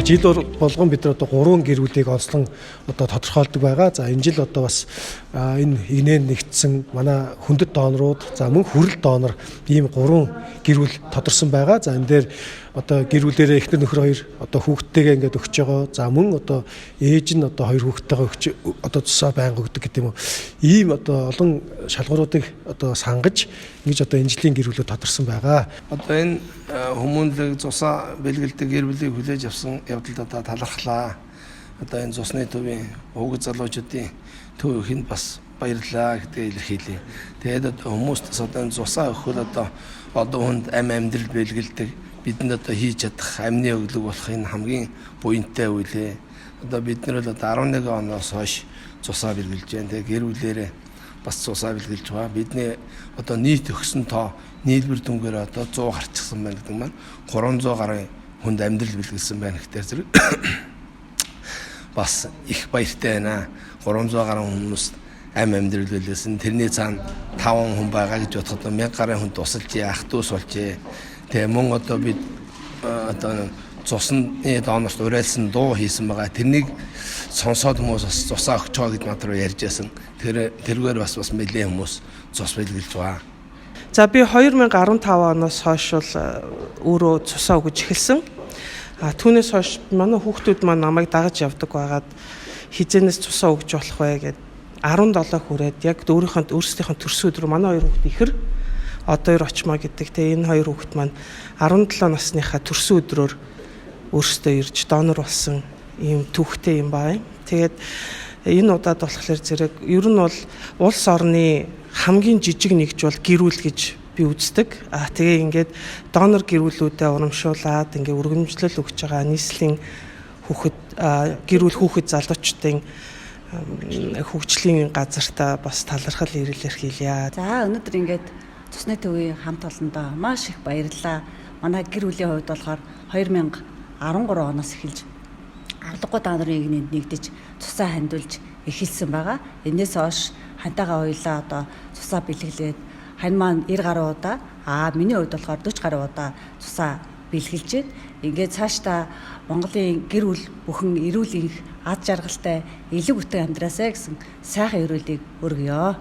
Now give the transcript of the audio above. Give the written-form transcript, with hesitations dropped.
жил болгон бид одоо 3 гэр бүлийг онцлон одоо тодорхойлдог байгаа. За энэ жил одоо бас энэ игнээр нэгдсэн манай хүндэт донорууд, за мөн хүрэл донор ийм 3 гэр бүл тодорсон байгаа. За энэ дээр одоо гэр бүлээрээ эхнэр нөхөр хоёр одоо хүүхдтэйгээ ингээд өгч байгаа. За мөн одоо ээж нь одоо 2 хүүхдтэйгээ өгч одоо цусаа байнга өгдөг гэдэг юм уу. Ийм одоо олон шалгууруудыг одоо сангаж ингэж одоо энэ жилийн гэр бүлүүд тодорсон байгаа. Одоо энэ хүмүүнлэг цусаа бэлгэлдэг гэр бүлийг хүлээж авсан явдалд одоо талархлаа. Одоо энэ цусны төвийн хүүхэд залуучуудын төвөнд бас баярлалаа гэдгийг илэрхийлье. Тэгээд одоо хүмүүст одоо энэ цусаа өгөхөд одоо хүнд амьдрал бэлгэлдэг бидэнд одоо хийж чадах амны өглөг болох энэ хамгийн буянтай үйл. Одоо бид нэр л одоо 11 оноос хойш цусаа бэлгэлж байна. Тэгээ гэр бүлээрээ бас цусаа бэлгэлж байгаа. Бидний одоо нийт өгсөн тоо нийлбэр дүнгээр одоо 100 гарчихсан байна гэдэг маань 300 гаруй хүнд амьдрал бэлгэлсэн байна гэхтэр зэрэг бас их баяртай байна. 300 гаруй хүмүүст амьдрал бэлгэлсэн. Тэрний цаана 5 хүн байгаа гэж бодоход 1000 гаруй хүн тусалж ах トゥ ус болжээ. Тэгээ мөн одоо бид одоо цусны донорт уриалсан дуу хийсэн байгаа. Тэрнийг сонсоод хүмүүс бас цусаа өгч байгаа гэж мадруу ярьж байсан. Тэргээр бас нэлээд хүмүүс цус бэлгэлж байгаа. За би 2015 оноос хойш өөрөө цусаа өгж эхэлсэн. Түүнээс хойш манай хүүхдүүд маань намайг дагаж явдаг байгаад хизэнээс цусаа өгж болох вэ гэд 17 хүрээд яг өөрсдийнхөө төрсөн өдөр манай 2 хүүхд ихэр одоо 2 очмоо гэдэг. Тэгээ энэ 2 хүүхэд маань 17 насныхаа төрсөн өдрөөр өөрсдөө ирж донор болсон ийм түүхтэй юм байна. Тэгээд энэ удаад болохоор зэрэг ер нь бол улс орны хамгийн жижиг нэгж бол гэрүүл гэж би үздэг. Тэгээ ингээд донор гэрүүлүүдэд урамшуулад ингээ өргөмжлөл өгч байгаа нийслэлийн хүүхэд гэрүүл хүүхэд залуучдын хөгжлийн газартаа бас талархал илэрхийлье. За өнөөдөр ингээд цусны төвийн хамт олондоо маш их баярлалаа. Манай гэр бүлийн хувьд болохоор 2013 оноос эхэлж авлаггүй донорын игнэнд нэгдэж цусаа хандуулж эхэлсэн байгаа. Энээс хойш хантайгаа хоёлаа одоо цусаа бэлгэлээд хань маань 90 гаруй удаа миний хувьд болохоор 40 гаруй удаа цусаа бэлгэлж байна. Ингээд цаашдаа Монголын гэр бүл бүхэн эрүүл энх ад жаргалтай илүү бүтэн амьдраасай гэсэн сайхан өрөөлийг өргөё.